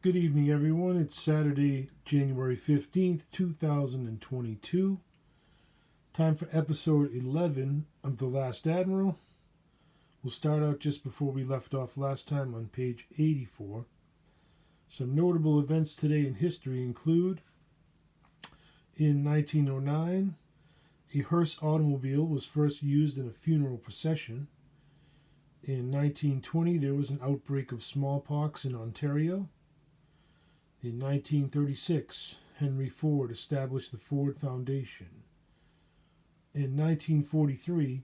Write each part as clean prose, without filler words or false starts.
Good evening, everyone. It's Saturday, January 15th, 2022. Time for episode 11 of The Last Admiral. We'll start out just before we left off last time on page 84. Some notable events today in history include: in 1909, a hearse automobile was first used in a funeral procession. In 1920, there was an outbreak of smallpox in Ontario. In 1936, Henry Ford established the Ford Foundation. In 1943,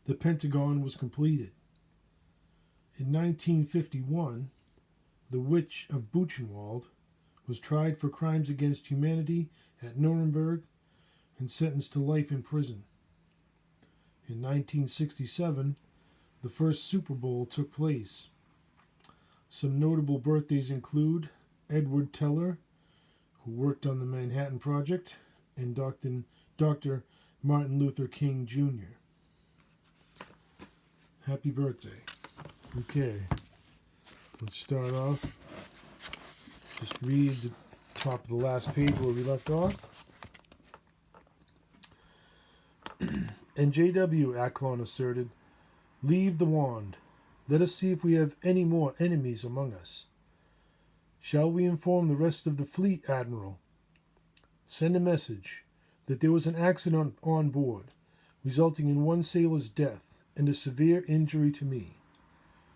the Pentagon was completed. In 1951, the Witch of Buchenwald was tried for crimes against humanity at Nuremberg and sentenced to life in prison. In 1967, the first Super Bowl took place. Some notable birthdays include Edward Teller, who worked on the Manhattan Project, and Dr. Martin Luther King Jr. Happy birthday. Okay, let's start off. Just read the top of the last page where we left off. And J.W. Acklon asserted, "Leave the wand. Let us see if we have any more enemies among us. Shall we inform the rest of the fleet, Admiral? Send a message that there was an accident on board, resulting in one sailor's death and a severe injury to me.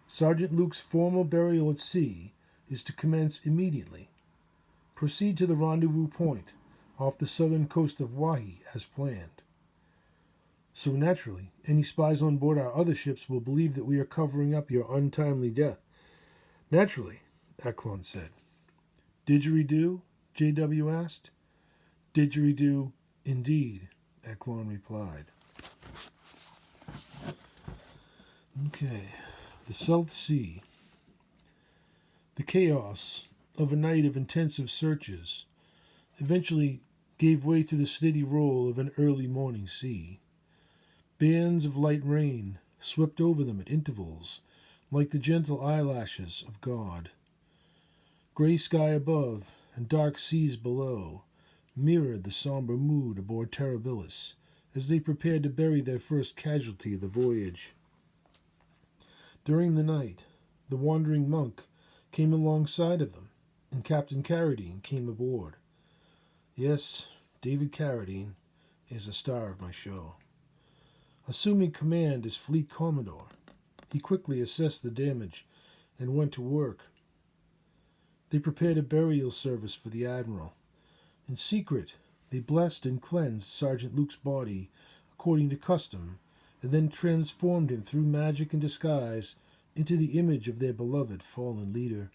Sergeant Luke's formal burial at sea is to commence immediately. Proceed to the rendezvous point off the southern coast of Wahi as planned. So naturally, any spies on board our other ships will believe that we are covering up your untimely death." "Naturally," Acklon said. "Didgeridoo?" J.W. asked. "Didgeridoo, indeed," Acklon replied. Okay, the South Sea. The chaos of a night of intensive searches eventually gave way to the steady roll of an early morning sea. Bands of light rain swept over them at intervals, like the gentle eyelashes of God. Gray sky above and dark seas below mirrored the somber mood aboard Terribilis as they prepared to bury their first casualty of the voyage. During the night, the wandering monk came alongside of them, and Captain Carradine came aboard. Yes, David Carradine is the star of my show. Assuming command as Fleet Commodore, he quickly assessed the damage and went to work. They prepared a burial service for the Admiral. In secret, they blessed and cleansed Sergeant Luke's body according to custom, and then transformed him through magic and disguise into the image of their beloved fallen leader.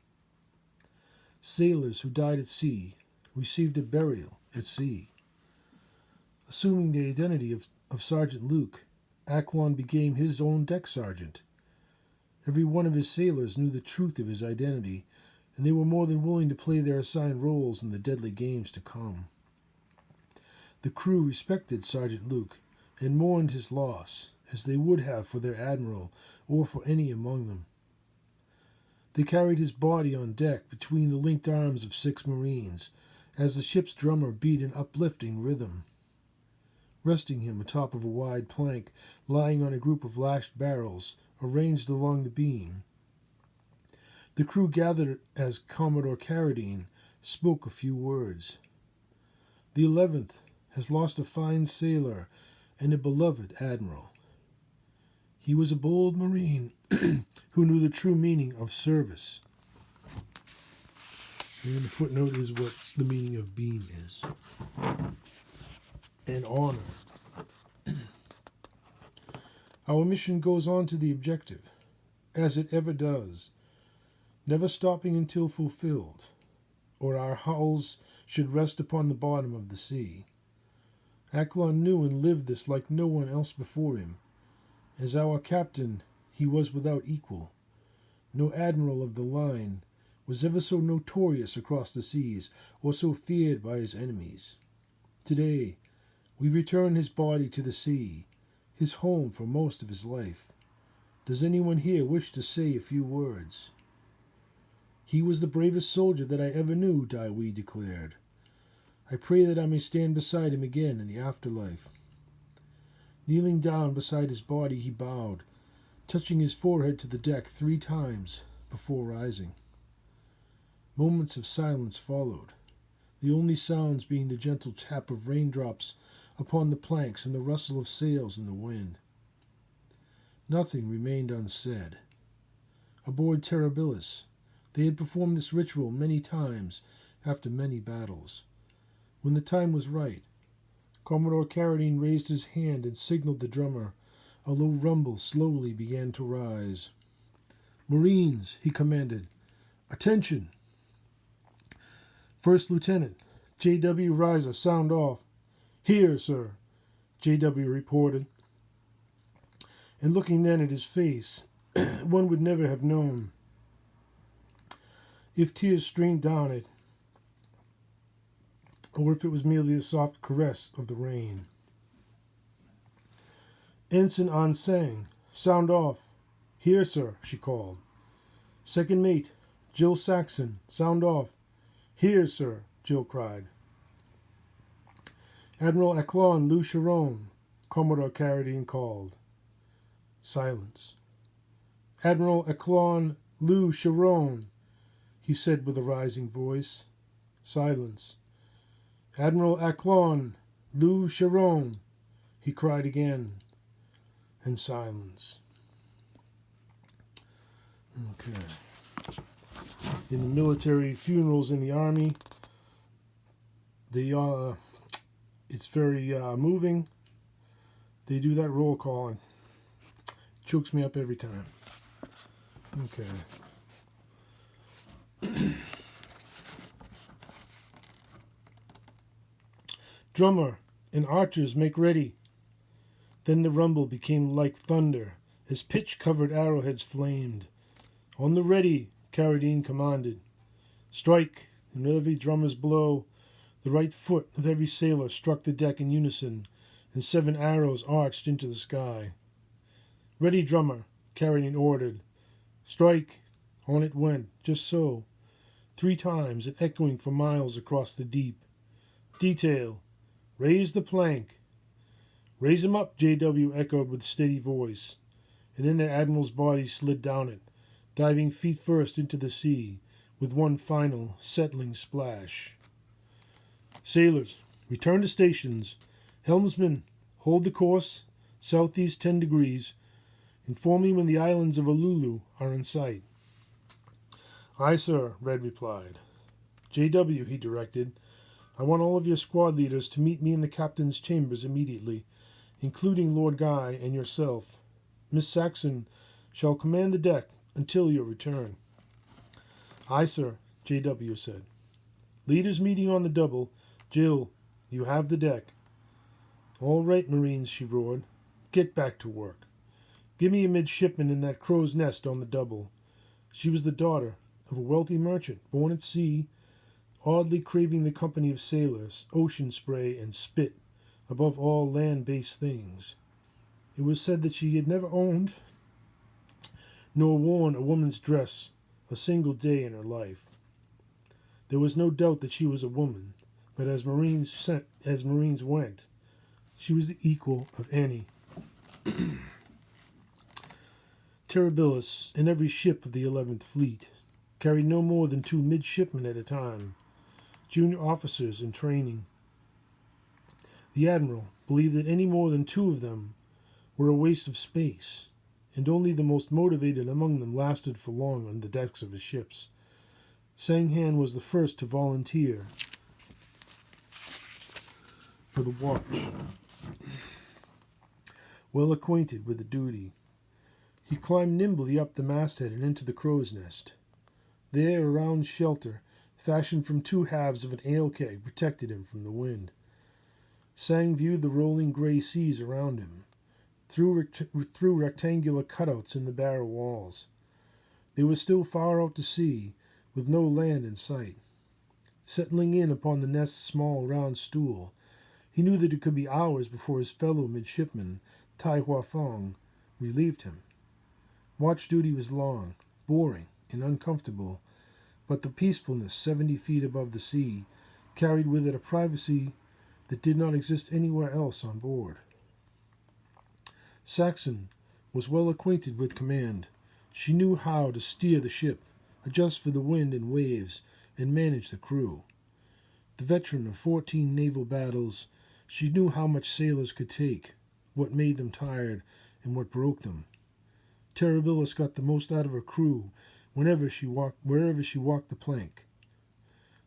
Sailors who died at sea received a burial at sea. Assuming the identity of Sergeant Luke, Acklon became his own deck sergeant. Every one of his sailors knew the truth of his identity, and they were more than willing to play their assigned roles in the deadly games to come. The crew respected Sergeant Luke and mourned his loss, as they would have for their admiral or for any among them. They carried his body on deck between the linked arms of 6 Marines, as the ship's drummer beat an uplifting rhythm. Resting him atop of a wide plank lying on a group of lashed barrels arranged along the beam, the crew gathered as Commodore Carradine spoke a few words. "The 11th has lost a fine sailor and a beloved admiral. He was a bold Marine who knew the true meaning of service." And the footnote is what the meaning of beam is. "And honor. Our mission goes on to the objective, as it ever does, never stopping until fulfilled, or our hulls should rest upon the bottom of the sea. Acklon knew and lived this like no one else before him. As our captain, he was without equal. No admiral of the line was ever so notorious across the seas or so feared by his enemies. Today, we return his body to the sea, his home for most of his life. Does anyone here wish to say a few words?" He was the bravest soldier that I ever knew, Dai Wei declared. I pray that I may stand beside him again in the afterlife. Kneeling down beside his body, he bowed, touching his forehead to the deck 3 times before rising. Moments of silence followed, the only sounds being the gentle tap of raindrops upon the planks and the rustle of sails in the wind. Nothing remained unsaid. Aboard Terribilis, they had performed this ritual many times after many battles. When the time was right, Commodore Carradine raised his hand and signaled the drummer. A low rumble slowly began to rise. "Marines," he commanded, "attention! First Lieutenant, J.W. Riser, sound off." "Here, sir," J.W. reported. And looking then at his face, one would never have known if tears streamed down it, or if it was merely the soft caress of the rain. "Ensign An Sang, sound off." "Here, sir," she called. "Second mate, Jill Saxon, sound off." "Here, sir," Jill cried. "Admiral Acklon Lou Charon," Commodore Carradine called. Silence. "Admiral Acklon Lou Charon," he said with a rising voice. Silence. "Admiral Acklon Lou Charon," he cried again. And silence. Okay. In the military funerals in the Army, it's very moving. They do that roll call and it chokes me up every time. Okay. "Drummer and archers, make ready." Then the rumble became like thunder as pitch-covered arrowheads flamed. "On the ready," Carradine commanded. "Strike!" And with every drummer's blow, the right foot of every sailor struck the deck in unison, and 7 arrows arched into the sky. "Ready, drummer," Carradine ordered. "Strike!" On it went, just so, 3 times, and echoing for miles across the deep. "Detail! Raise the plank!" "Raise him up," J.W. echoed with steady voice. And then their admiral's body slid down it, diving feet first into the sea, with one final, settling splash. "Sailors, return to stations. Helmsman, hold the course, southeast 10 degrees. Inform me when the islands of Ululu are in sight." "Aye, sir," Red replied. "J.W., he directed, "I want all of your squad leaders to meet me in the captain's chambers immediately, including Lord Guy and yourself. Miss Saxon shall command the deck until your return." "Aye, sir," J.W. said. "Leaders meeting on the double. Jill, you have the deck." "All right, Marines," she roared. "Get back to work. Give me a midshipman in that crow's nest on the double." She was the daughter of a wealthy merchant, born at sea, oddly craving the company of sailors, ocean spray, and spit, above all land-based things. It was said that she had never owned nor worn a woman's dress a single day in her life. There was no doubt that she was a woman, but as Marines went, she was the equal of any. Terribilis, and every ship of the 11th Fleet, carried no more than 2 midshipmen at a time, junior officers in training. The Admiral believed that any more than 2 of them were a waste of space, and only the most motivated among them lasted for long on the decks of his ships. Sanghan was the first to volunteer for the watch, well acquainted with the duty. He climbed nimbly up the masthead and into the crow's nest. There, a round shelter, fashioned from 2 halves of an ale keg, protected him from the wind. Sang viewed the rolling gray seas around him, through rectangular cutouts in the barrel walls. They were still far out to sea, with no land in sight. Settling in upon the nest's small round stool, he knew that it could be hours before his fellow midshipman, Tai Hua Fong, relieved him. Watch duty was long, boring, and uncomfortable, but the peacefulness 70 feet above the sea carried with it a privacy that did not exist anywhere else on board. Saxon was well acquainted with command. She knew how to steer the ship, adjust for the wind and waves, and manage the crew. The veteran of 14 naval battles, she knew how much sailors could take, what made them tired, and what broke them. Terribilis got the most out of her crew wherever she walked the plank.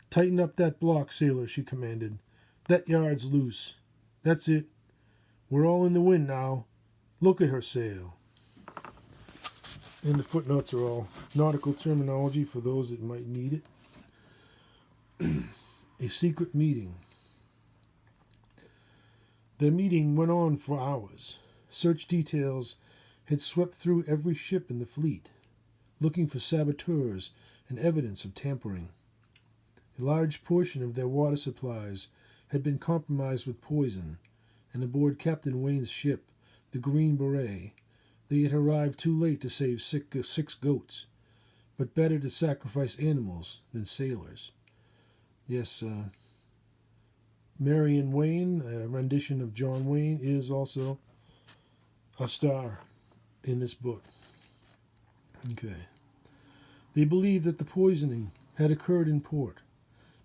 "Tighten up that block, sailor," she commanded. "That yard's loose. That's it. We're all in the wind now. Look at her sail." And the footnotes are all nautical terminology for those that might need it. A secret meeting. Their meeting went on for hours. Search details had swept through every ship in the fleet, looking for saboteurs and evidence of tampering. A large portion of their water supplies had been compromised with poison, and aboard Captain Wayne's ship, the Green Beret, they had arrived too late to save 6 goats, but better to sacrifice animals than sailors. Yes, Marion Wayne, a rendition of John Wayne, is also a star in this book. Okay. They believed that the poisoning had occurred in port,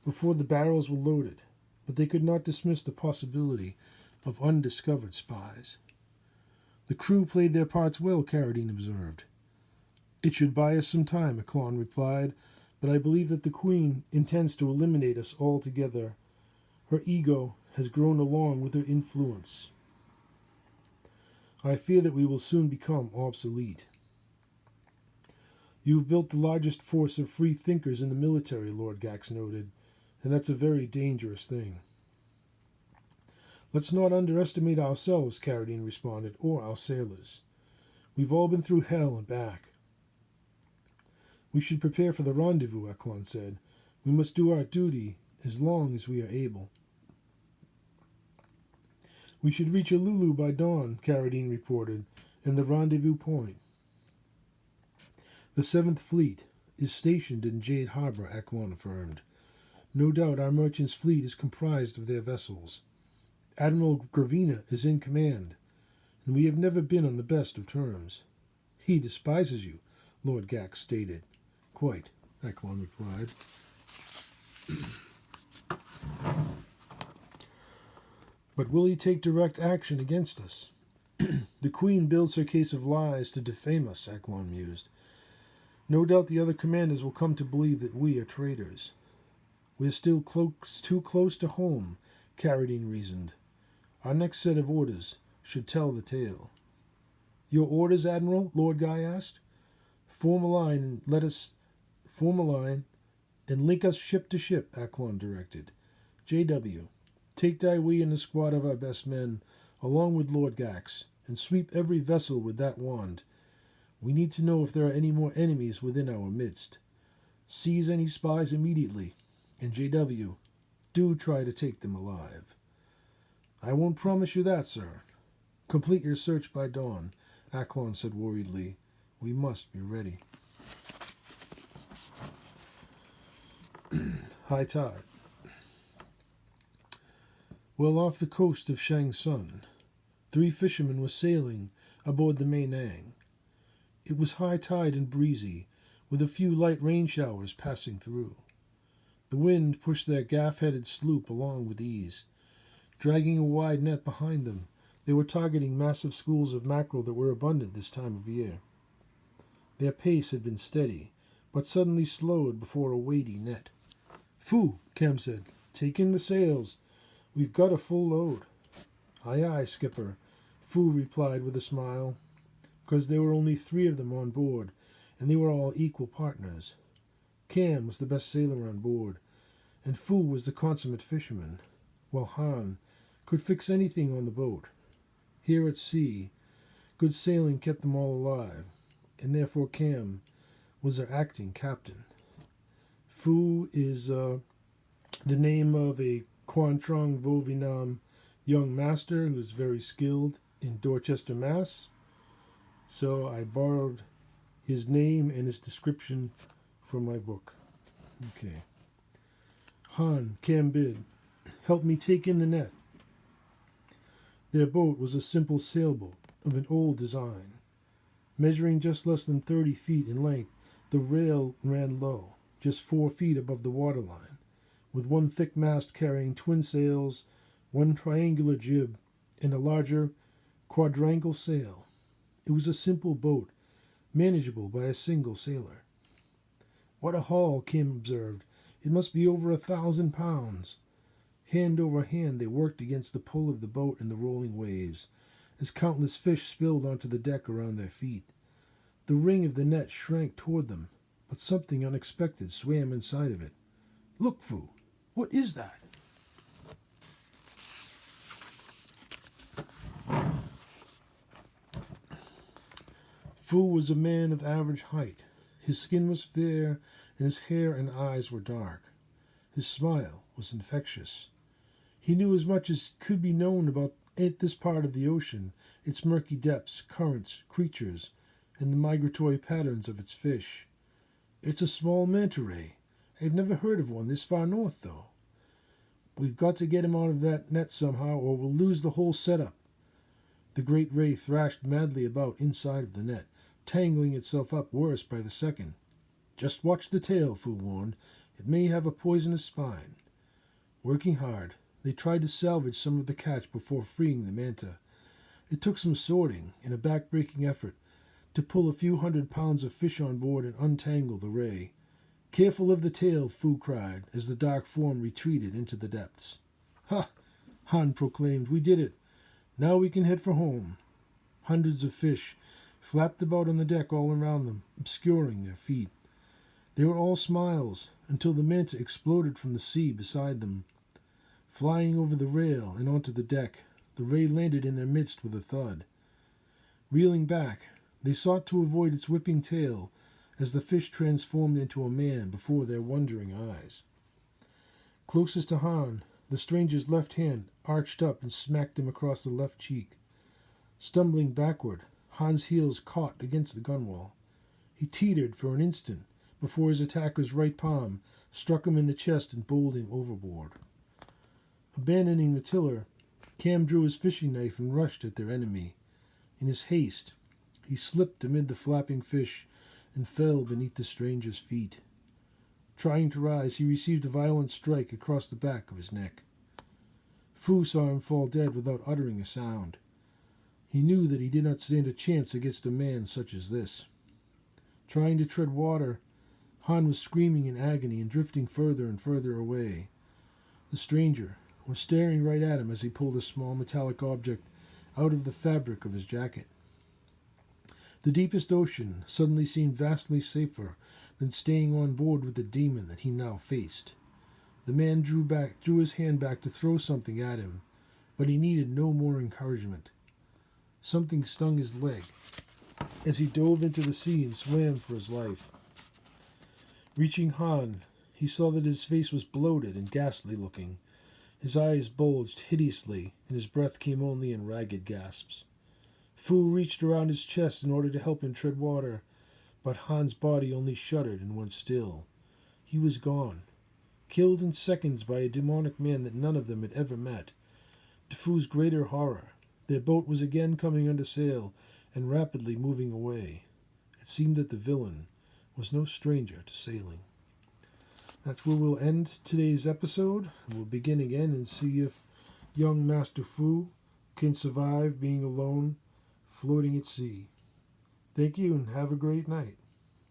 before the barrels were loaded, but they could not dismiss the possibility of undiscovered spies. "The crew played their parts well," Carradine observed. "It should buy us some time," Eklund replied, "but I believe that the Queen intends to eliminate us altogether. Her ego has grown along with her influence. I fear that we will soon become obsolete." "You've built the largest force of free thinkers in the military," Lord Gax noted, "and that's a very dangerous thing." "Let's not underestimate ourselves," Carradine responded, "or our sailors. We've all been through hell and back." "We should prepare for the rendezvous," Eklund said. "We must do our duty as long as we are able." "We should reach Ululu by dawn," Carradine reported, "and the rendezvous point." "The 7th Fleet is stationed in Jade Harbor," Eklund affirmed. "No doubt our merchants' fleet is comprised of their vessels. Admiral Gravina is in command, and we have never been on the best of terms." "He despises you," Lord Gax stated. "Quite," Eklund replied. "But will he take direct action against us?" "The Queen builds her case of lies to defame us," Eklund mused. "No doubt the other commanders will come to believe that we are traitors." "We're still too close to home," Carradine reasoned. "Our next set of orders should tell the tale." "Your orders, Admiral?" Lord Guy asked. Form a line and link us ship to ship," Eklund directed. "JW, take Daiwi and a squad of our best men, along with Lord Gax, and sweep every vessel with that wand. We need to know if there are any more enemies within our midst. Seize any spies immediately, and JW, do try to take them alive." "I won't promise you that, sir." "Complete your search by dawn," Eklund said worriedly. "We must be ready." High tide. Well off the coast of Shang-Sun, 3 fishermen were sailing aboard the Mei Nang. It was high tide and breezy, with a few light rain showers passing through. The wind pushed their gaff-headed sloop along with ease. Dragging a wide net behind them, they were targeting massive schools of mackerel that were abundant this time of year. Their pace had been steady, but suddenly slowed before a weighty net. "Foo," Kem said. "Take in the sails. We've got a full load." "Aye, aye, skipper," Foo replied with a smile, because there were only 3 of them on board, and they were all equal partners. Cam was the best sailor on board, and Foo was the consummate fisherman, while Han could fix anything on the boat. Here at sea, good sailing kept them all alive, and therefore Cam was their acting captain. Foo is the name of a Quan Trong Vo Vinam young master who's very skilled in Dorchester, Mass. So I borrowed his name and his description from my book. Okay. Han, Cam bid, help me take in the net. Their boat was a simple sailboat of an old design. Measuring just less than 30 feet in length, the rail ran low, just 4 feet above the waterline, with one thick mast carrying twin sails, one triangular jib, and a larger quadrangle sail. It was a simple boat, manageable by a single sailor. What a haul, Kim observed. It must be over 1,000 pounds. Hand over hand they worked against the pull of the boat and the rolling waves, as countless fish spilled onto the deck around their feet. The ring of the net shrank toward them, but something unexpected swam inside of it. Look, Fu, what is that? Fu was a man of average height. His skin was fair, and his hair and eyes were dark. His smile was infectious. He knew as much as could be known about this part of the ocean, its murky depths, currents, creatures, and the migratory patterns of its fish. It's a small manta ray. I've never heard of one this far north, though. We've got to get him out of that net somehow, or we'll lose the whole setup. The great ray thrashed madly about inside of the net, tangling itself up worse by the second. Just watch the tail, Fu warned. It may have a poisonous spine. Working hard, they tried to salvage some of the catch before freeing the manta. It took some sorting and a back-breaking effort to pull a few 100 pounds of fish on board and untangle the ray. Careful of the tail, Fu cried, as the dark form retreated into the depths. Ha! Han proclaimed. We did it. Now we can head for home. Hundreds of fish flapped about on the deck all around them, obscuring their feet. They were all smiles, until the manta exploded from the sea beside them. Flying over the rail and onto the deck, the ray landed in their midst with a thud. Reeling back, they sought to avoid its whipping tail as the fish transformed into a man before their wondering eyes. Closest to Han, the stranger's left hand arched up and smacked him across the left cheek. Stumbling backward, Han's heels caught against the gunwale. He teetered for an instant before his attacker's right palm struck him in the chest and bowled him overboard. Abandoning the tiller, Cam drew his fishing knife and rushed at their enemy. In his haste, he slipped amid the flapping fish and fell beneath the stranger's feet. Trying to rise, he received a violent strike across the back of his neck. Fu saw him fall dead without uttering a sound. He knew that he did not stand a chance against a man such as this. Trying to tread water, Han was screaming in agony and drifting further and further away. The stranger was staring right at him as he pulled a small metallic object out of the fabric of his jacket. The deepest ocean suddenly seemed vastly safer than staying on board with the demon that he now faced. The man drew his hand back to throw something at him, but he needed no more encouragement. Something stung his leg as he dove into the sea and swam for his life. Reaching Han, he saw that his face was bloated and ghastly looking. His eyes bulged hideously, and his breath came only in ragged gasps. Fu reached around his chest in order to help him tread water, but Han's body only shuddered and went still. He was gone, killed in seconds by a demonic man that none of them had ever met. To Fu's greater horror, their boat was again coming under sail and rapidly moving away. It seemed that the villain was no stranger to sailing. That's where we'll end today's episode. We'll begin again and see if young Master Fu can survive being alone, floating at sea. Thank you and have a great night.